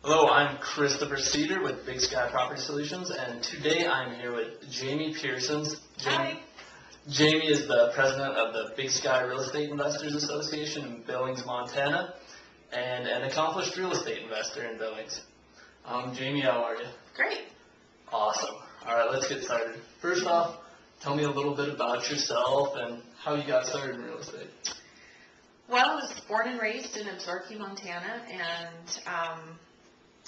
Hello, I'm Christopher Cedar with Big Sky Property Solutions, and today I'm here with Jamie Pearson. Hi. Jamie is the president of the Big Sky Real Estate Investors Association in Billings, Montana, and an accomplished real estate investor in Billings. Jamie, how are you? Great. Awesome. All right, let's get started. First off, tell me a little bit about yourself and how you got started in real estate. Well, I was born and raised in Absaroka, Montana, and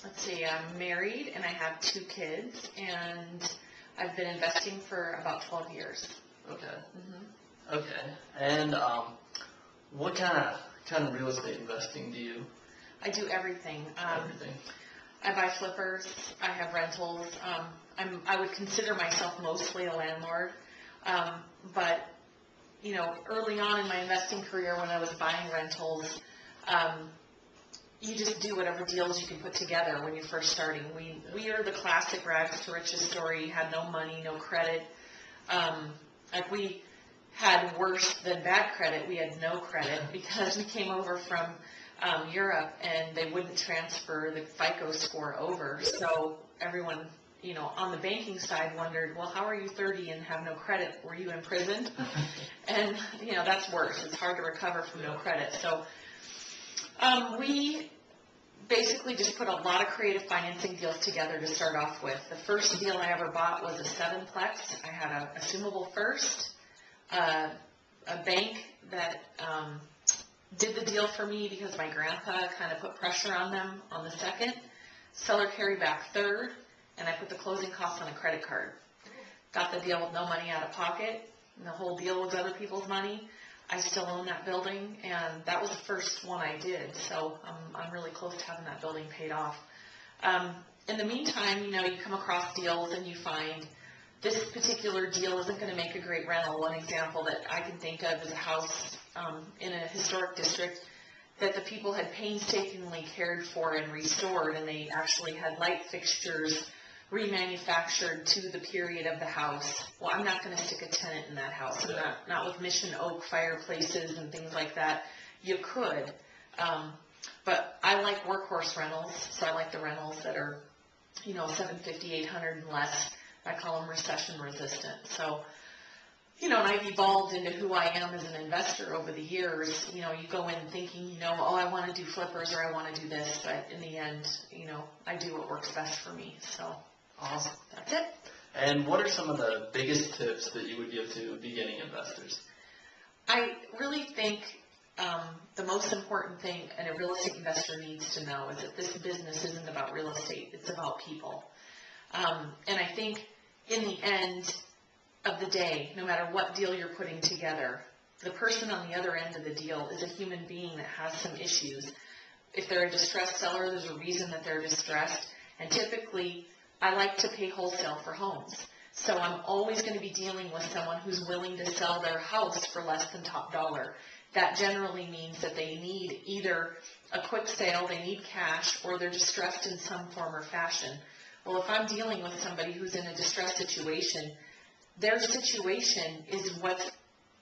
let's see, I'm married and I have 2 kids, and I've been investing for about 12 years. Okay. Okay. And what kind of real estate investing do you? I do everything. Everything. I buy flippers. I have rentals. I would consider myself mostly a landlord, but you know, early on in my investing career, when I was buying rentals, you just do whatever deals you can put together when you're first starting. We are the classic rags to riches story. Had no money, no credit. Like, we had worse than bad credit. We had no credit because we came over from Europe, and they wouldn't transfer the FICO score over. So everyone, you know, on the banking side wondered, well, how are you 30 and have no credit? Were you in prison? And, you know, that's worse. It's hard to recover from no credit. So we basically just put a lot of creative financing deals together to start off with. The first deal I ever bought was a 7-plex. I had a assumable first, a bank that did the deal for me because my grandpa kind of put pressure on them on the second. Seller carryback third, and I put the closing costs on a credit card. Got the deal with no money out of pocket, and the whole deal was other people's money. I still own that building, and that was the first one I did, so I'm really close to having that building paid off. In the meantime, you know, you come across deals and you find this particular deal isn't going to make a great rental. One example that I can think of is a house in a historic district that the people had painstakingly cared for and restored, and they actually had light fixtures remanufactured to the period of the house. Well, I'm not going to stick a tenant in that house. Not with mission oak fireplaces and things like that. You could, but I like workhorse rentals, so I like the rentals that are, you know, $750, $800 and less. I call them recession resistant. So, you know, and I've evolved into who I am as an investor over the years. You know, you go in thinking, you know, oh, I want to do flippers or I want to do this, but in the end, you know, I do what works best for me. So. Awesome. That's it. And what are some of the biggest tips that you would give to beginning investors? I really think the most important thing a real estate investor needs to know is that this business isn't about real estate. It's about people. And I think in the end of the day, no matter what deal you're putting together, the person on the other end of the deal is a human being that has some issues. If they're a distressed seller, there's a reason that they're distressed. And typically, I like to pay wholesale for homes. So I'm always going to be dealing with someone who's willing to sell their house for less than top dollar. That generally means that they need either a quick sale, they need cash, or they're distressed in some form or fashion. Well, if I'm dealing with somebody who's in a distressed situation, their situation is what's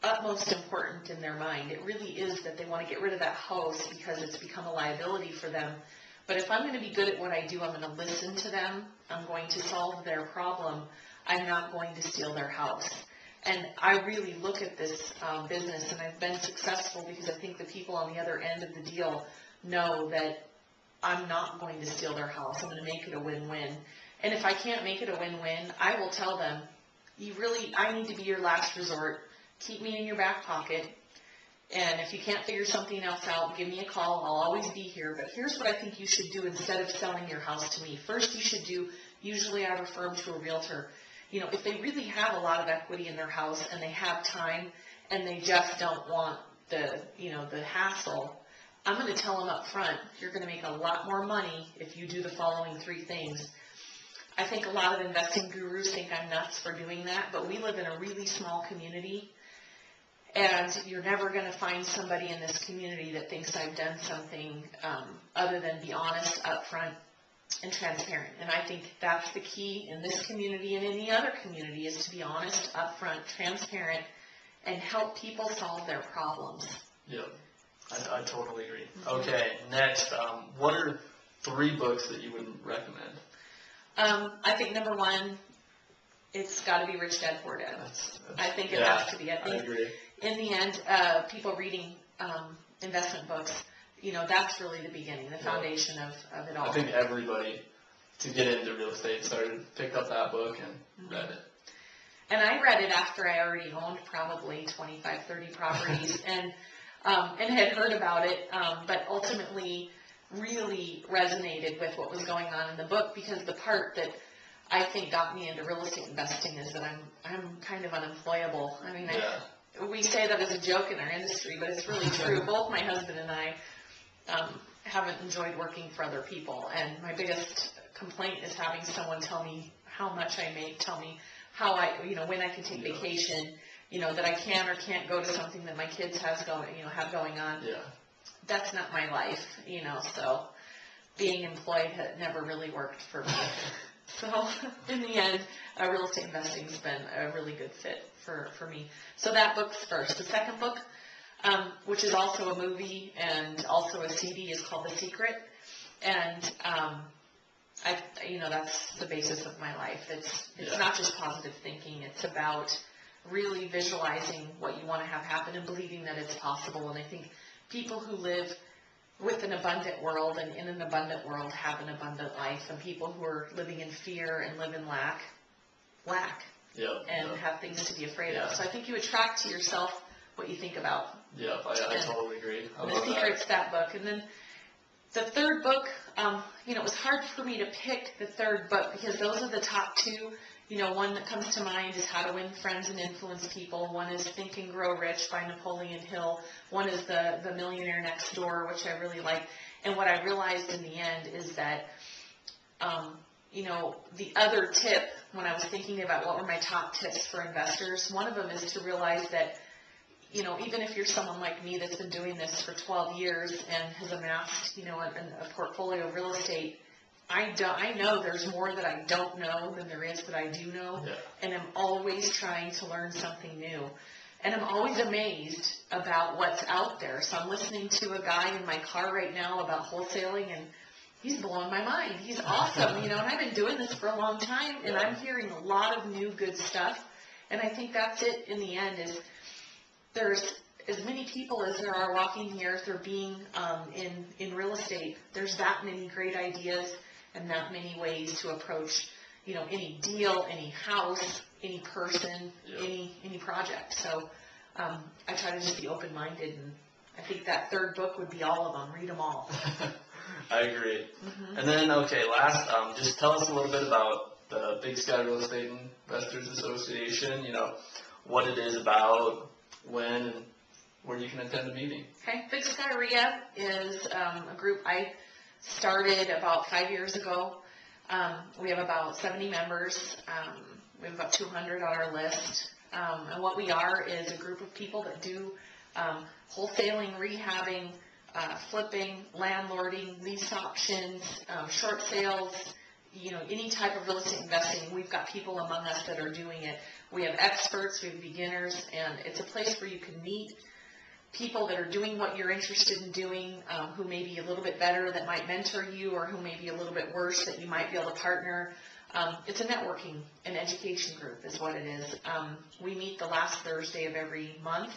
utmost important in their mind. It really is that they want to get rid of that house because it's become a liability for them. But if I'm going to be good at what I do, I'm going to listen to them. I'm going to solve their problem. I'm not going to steal their house. And I really look at this business, and I've been successful because I think the people on the other end of the deal know that I'm not going to steal their house. I'm going to make it a win-win. And if I can't make it a win-win, I will tell them, I need to be your last resort. Keep me in your back pocket. And if you can't figure something else out, give me a call. I'll always be here. But here's what I think you should do instead of selling your house to me. First, you should do, usually I refer them to a realtor. You know, if they really have a lot of equity in their house and they have time and they just don't want the, you know, the hassle, I'm going to tell them up front, you're going to make a lot more money if you do the following 3 things. I think a lot of investing gurus think I'm nuts for doing that, but we live in a really small community. And you're never going to find somebody in this community that thinks I've done something other than be honest, upfront, and transparent. And I think that's the key in this community and any other community, is to be honest, upfront, transparent, and help people solve their problems. Yep, I totally agree. Okay, next, what are 3 books that you would recommend? I think number 1, it's got to be Rich Dad Poor Dad. I think it has to be. I agree. In the end, people reading investment books, that's really the beginning, the foundation of it all. I think everybody, to get into real estate, picked up that book and read it. And I read it after I already owned probably 25, 30 properties and had heard about it, but ultimately really resonated with what was going on in the book, because the part that I think got me into real estate investing is that I'm kind of unemployable. I mean, we say that as a joke in our industry, but it's really true. Both my husband and I haven't enjoyed working for other people, and my biggest complaint is having someone tell me how much I make, tell me how when I can take vacation, that I can or can't go to something that my kids have going on. Yeah. That's not my life, so being employed had never really worked for me. So in the end, real estate investing has been a really good fit for me. So that book's first. The second book, which is also a movie and also a CD, is called The Secret. And that's the basis of my life. It's not just positive thinking. It's about really visualizing what you want to have happen and believing that it's possible. And I think people who live with an abundant world and in an abundant world have an abundant life, and people who are living in fear and live in lack, and have things to be afraid of. So I think you attract to yourself what you think about. Yeah, I totally agree. The Secret's that book. And then the third book, it was hard for me to pick the third book because those are the top 2. One that comes to mind is How to Win Friends and Influence People. One is Think and Grow Rich by Napoleon Hill. One is The Millionaire Next Door, which I really like. And what I realized in the end is that, the other tip, when I was thinking about what were my top tips for investors, one of them is to realize that, even if you're someone like me that's been doing this for 12 years and has amassed, a portfolio of real estate, I know there's more that I don't know than there is that I do know, and I'm always trying to learn something new. And I'm always amazed about what's out there. So I'm listening to a guy in my car right now about wholesaling, and he's blowing my mind. He's awesome, and I've been doing this for a long time, and I'm hearing a lot of new good stuff. And I think that's it in the end, is there's as many people as there are walking the earth or being in real estate. There's that many great ideas and that many ways to approach, any deal, any house, any person, any project. So I try to just be open-minded, and I think that third book would be all of them. Read them all. I agree. And then, last, just tell us a little bit about the Big Sky Real Estate Investors Association, what it is about, when, and where you can attend a meeting. Okay, Big Sky REIA is a group I started about 5 years ago. We have about 70 members. We have about 200 on our list. And what we are is a group of people that do wholesaling, rehabbing, flipping, landlording, lease options, short sales, any type of real estate investing. We've got people among us that are doing it. We have experts, we have beginners, and it's a place where you can meet people that are doing what you're interested in doing, who may be a little bit better, that might mentor you, or who may be a little bit worse, that you might be able to partner. It's a networking and education group is what it is. We meet the last Thursday of every month.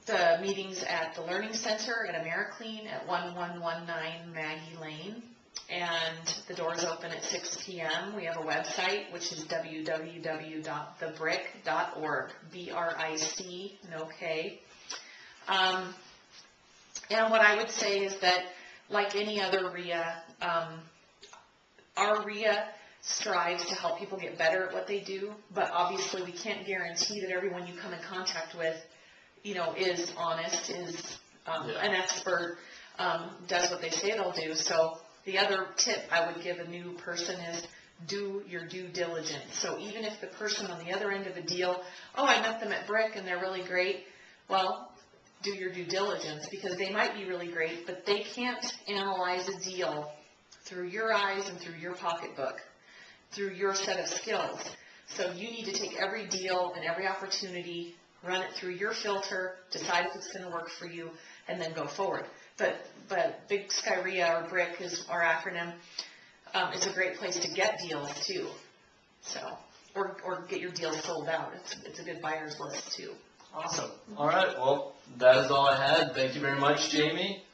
The meeting's at the Learning Center at AmeriClean at 1119 Maggie Lane, and the doors open at 6 p.m. We have a website, which is www.thebrick.org, B-R-I-C, no K. And what I would say is that, like any other REIA, our REIA strives to help people get better at what they do, but obviously we can't guarantee that everyone you come in contact with, is honest, is an expert, does what they say they'll do. So the other tip I would give a new person is do your due diligence. So even if the person on the other end of a deal, I met them at Brick and they're really great, well, do your due diligence, because they might be really great, but they can't analyze a deal through your eyes and through your pocketbook, through your set of skills. So you need to take every deal and every opportunity, run it through your filter, decide if it's going to work for you, and then go forward. But Big Sky REIA, or BRIC is our acronym, is a great place to get deals too. So, or get your deals sold out. It's a good buyer's list too. Awesome. All right. Well, that is all I had. Thank you very much, Jamie.